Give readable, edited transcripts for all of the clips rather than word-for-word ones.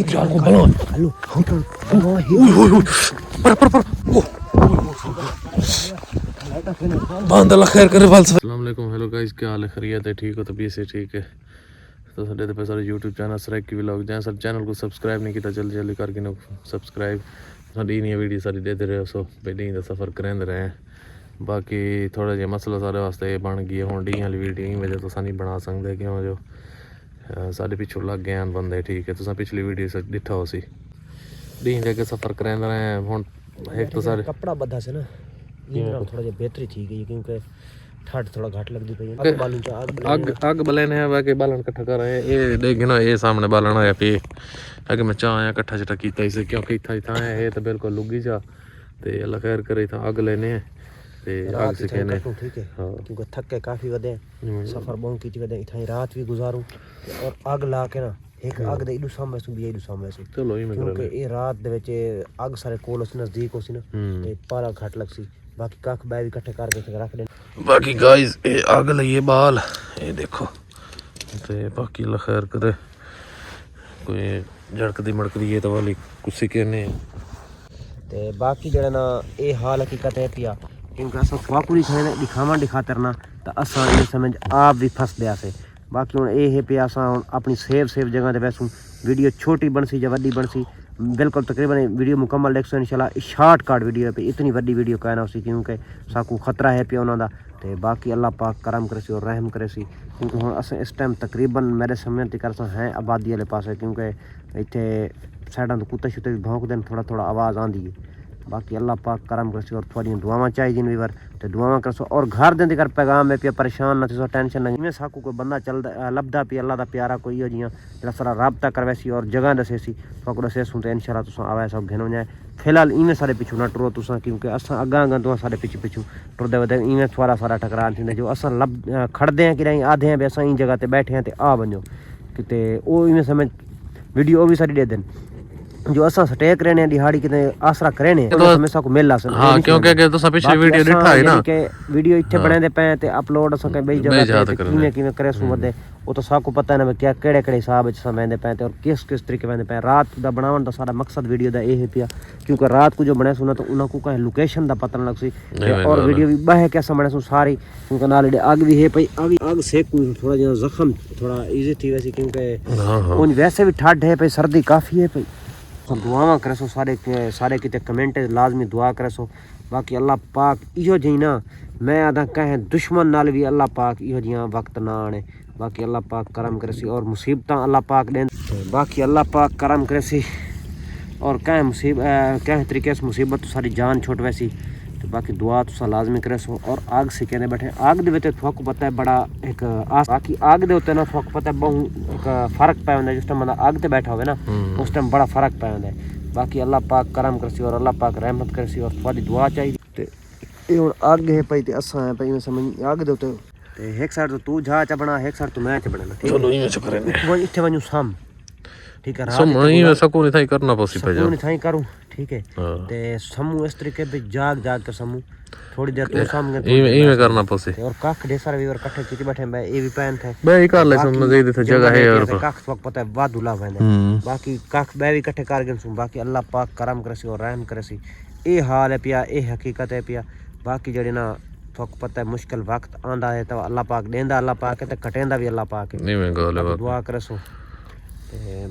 खैर करे अस्सलाम वालेकुम। हेलो गाइस, क्या हाल है? खैरियत है? ठीक हो? तबीयत से ठीक है? तो साढ़े पे सारे यूट्यूब चैनल सरेक की व्लॉग जैसे सर चैनल को सब्सक्राइब नहीं किया जल्दी जल्दी करके ना सब्सक्राइब साड़ी नहीं वीडियो सारी देते रहे सो बेटिंग का सफ़र करेंदे रहे हैं। बाकी थोड़ा जिहा मसला सारे वास्ते बन गया हुण डी वाली वीडियो की वजह तो अस नहीं बना सकते क्यों जो साढ़े पिछू लग गए हैं बंदे। ठीक है, तुसा पिछली वीडियो से डिठा हो सी डी जगह सफ़र करेंदे रहे हैं। हुण एक तो सारे कपड़ा बधा से ना थोड़ा जिहा बेहतरी थी गई क्योंकि ठंड थोड़ा घट लगती पई अग बलेने है बाकी बालन इकट्ठा कर रहे हैं। ये देख ना ये सामने बालन आया पे अगर मैं चाह आया इकट्ठा चिट्ठा किया इसे क्योंकि इतना ही था ये तो बिल्कुल लुगी जा ते अल्लाह खैर करे था अग लेने ते अग से कहने ठीक है। हां क्योंकि थक के काफी वदे सफर बों की वदे इथाई रात भी गुजारूं और अग ला के ना एक अग दे इडू सामने सु भी इडू सामने सु चलो ही मैं क्योंकि ये रात दे विच अग सारे कोल उस नजदीक हो सी ना ते पारा घट लग सी बाकी कख बैग इकट्ठे करके रख दे। बाकी गाइस ये आग लइए बाल ये देखो ते बाकी अल्लाह खैर करे कोई झड़कदी मड़कदी ये तो वाली कुछ कहने ते बाकी जड़ा ना ये हाल हकीकत है पिया क्योंकि अस फाकुड़ी दिखावा दिखातर ना तो असा ये समझ आप भी फस गया से। बाकी हुण ये है पिया असा अपनी सेव जगह ते वैसू वीडियो छोटी बन सी या वड्डी बन सी बिल्कुल तकरीबन वीडियो मुकम्मल देखो इंशाल्लाह। शॉर्टकट वीडियो है पे इतनी वड्डी वीडियो कहना उसी क्योंकि साकू खतरा है पिया उन्होंने ते बाकी अल्लाह पाक करम करे सी और रहम करे सी क्योंकि हुण अस इस टाइम तकरीबन मेरे समझ तक हैं आबादी वाले पासे क्योंकि इत्थे साइडां तो कुत्ते शुत्ते भी भौंकदे न थोड़ा थोड़ा आवाज़ आंदी है। बाकी अल्लाह पाक करम करे सी और थोड़ी दुआवां चाहिए वीवर तो दुआवां करसो और घर दे कर पैगाम है पिया परेशान न थो टेंशन न में साकू कोई बंदा चलदा लभदा पिया अल्लाह दा प्यारा कोई हो जियां जरा सारा राबता करवे सी और जगह दसे सी फाकू दसे सूं तो इंशाल्लाह तुसा आवे सब घेन वने फिलहाल इवें सारे पिछू न टुरो तुसा क्योंकि असा अगा तो सारे पिछू टुरदे वदे इवें थोड़ा सारा टकरान थींदे जो असा खड़दे हैं कि आधे हैं असा ई जगह ते बैठे हैं ते आ वञो किते ओ इवें समझ वीडियो भी सारी दे देन जो असा स्टेक रहने दिहाड़ी किते आसरा करने तो हमेशा को मिल आसन। हां क्योंकि के तो सब पिछली वीडियो दिखा है ना कि वीडियो इथे बने दे पे ते अपलोड असा के बई जगह ते किने करे सु वदे वो तो साको पता ना क्या केड़े केड़े हिसाब विच समझदे पे ते और किस किस तरीके वेंदे पे रात दा बनावन दा सारा मकसद वीडियो दा ए है पिया क्योंकि रात को जो बने सुना तो उना को कहीं लोकेशन दा पता लग सी और वीडियो भी बह कैसा बने सु सारी क्योंकि नाल आग भी है पई आग से थोड़ा जिहा जख्म थोड़ा इजी थी वैसे क्योंकि उन वैसे भी ठंड है पई सर्दी काफी है पई दुआवां करसो सारे किते कमेंट लाजमी दुआ करसो। बाकी अल्लाह पाक इहो जी ना मैं आदा कहें दुश्मन नाल भी अल्लाह पाक इहो जिहा वक्त ना आने। बाकी अल्लाह पाक करम करसी और मुसीबत अल्लाह पाक दें बाकी अल्लाह पाक करम करसी और कहें तरीके से मुसीबत सारी जान छुट वैसी तो बाकी दुआ तुसा लाजमी करसो। और आग से कहने बैठे आग दे विच थोक पता है बड़ा एक बाकी आग दे उत्ते ना थोक पता है बहु एक फर्क पै हुंदा जिस टाइम बंदा आग ते बैठा होवे ना उस टाइम बड़ा फर्क पै हुंदा है। बाकी अल्लाह पाक करम करसी और अल्लाह पाक रहमत करसी और थोड़ी दुआ चाहिए ते ये हुण आग है पई ते असां है पई समझ आग दे उत्ते ते एक साइड तो तू जा च बना एक साइड तो मैं च बना चलो इवें च करेंगे वो इथे वणु साम ठीक है रात में सकून इथाई करना पसी पे सकून इथाई करूं ठीक है ते समू इस तरीके पे जाग कर समू थोड़ी देर तू सामने इवें करना पसी और काख ढेर सारे वीवर इकट्ठे किते बैठे मैं ये भी पैन थे मैं कर ले सम मजे इथे जगह है और काख वक्त पता है वादुला वेंदे बाकी काख बे भी इकट्ठे कर गन सु बाकी अल्लाह पाक करम करसी और रहम करसी ए हाल है पिया ए हकीकत है पिया। बाकी जड़े ना फक पता है मुश्किल वक्त आंदा है तो अल्लाह पाक देंदा अल्लाह पाक ते कटेंदा भी अल्लाह पाक है नहीं गल है दुआ करसो।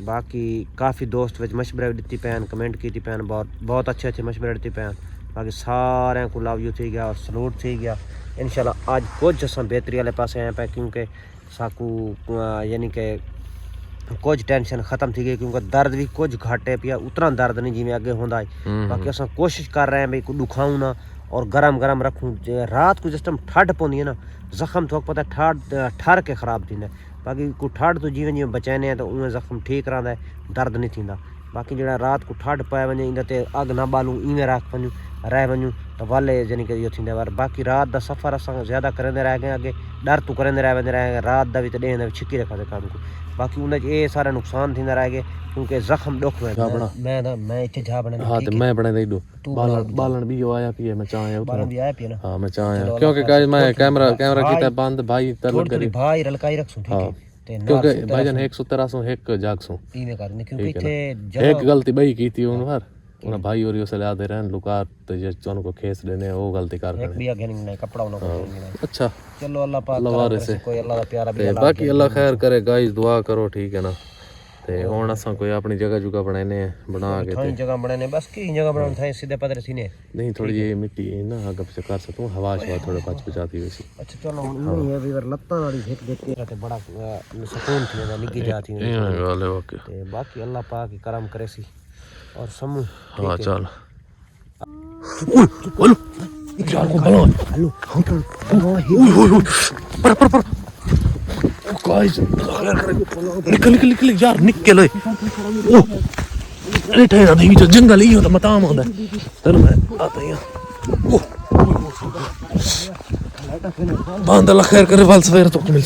बाकी काफ़ी दोस्त विच मशवरे दित्ती पैन कमेंट की पैन बहुत अच्छे मशवरे दित्ती पैन बाकी सारे को लव यू थी गया और सलूट थी गया इंशाल्लाह। आज कुछ अस बेहतरी वाले पास आए पे क्योंकि साकू यानी कि कुछ टेंशन ख़त्म थी गई क्योंकि दर्द भी कुछ घट है पिया उतना दर्द नहीं जिमें अगे होंदा है। बाकी अस कोशिश कर रहे हैं भाई को दुखाऊँ ना और गरम रखूँ रात को जिस टाइम ठंड पौंदी है ना जख्म थोक पता ठर के ख़राब थींदा बाकी को ठंड तो जिमें बचाने तो उमें जख्म ठीक रहंदा है दर्द नहीं थींदा। बाकी जड़ा रात को ठंड पाए वने इंदा ते अग ना बालूं इवें रख वञूं रह वञूं तो वाले यानी कि इहो थींदा पर बाकी रात दा सफ़र असां ज़्यादा करेंदे रह गए अगे डर तू करेंदे रह वेंदे रह रात दा भी तो ॾें दा छिकी रखा काम को बाकी उन ये सारा नुकसान थींदा रह गए क्योंकि जख्म दुख मैं इत्थे जा बने हां तो मैं बने दे दो बालन भी आया पिए मैं चाहे बालन भी आया पिए ना हां मैं चाहे क्योंकि गाइस मैं कैमरा कीता बंद भाई तरल करी भाई रलकाई रखसू ठीक है ਤੇ क्योंकि भाईजान 113 एक जाग सो इवें करने क्योंकि ठीक है इथे ना एक गलती बई की थी उन बार उन भाई और से लादे रहन लुका तो जे चोन को खेस देने वो गलती कर एक भी आगे नहीं कपड़ा उन को नहीं अच्छा चलो अल्लाह पाक अल्लाह वारे से कोई अल्लाह दा प्यारा भी ते अल्लाह बाकी अल्लाह खैर करे गाइस दुआ करो ठीक है ना ते हुन असां कोई अपनी जगह जुगा बनाने बना के थाई जगह बनाने बस की जगह बनाने थाई सीधे पदर सीने नहीं थोड़ी ये मिट्टी है ना आगे पीछे कर सकूं हवा शवा थोड़े पाच पचाती वैसी अच्छा चलो नहीं है वीर लत्ता वाली हिट देते रहते बड़ा सुकून थी ना निकी जाती है ये वाले ओके ते बाकी अल्लाह पाक ही करम करे सी और समू हां चल ओए यार को बलो हेलो ओए पर गाइस निकल निकल निकल यार निकल ओ अरे ठहरा नहीं जो जंगल ही होता मताम होता तर मैं आता हूं ओ बांध अल्लाह खैर करे वाल सवेर तो मिल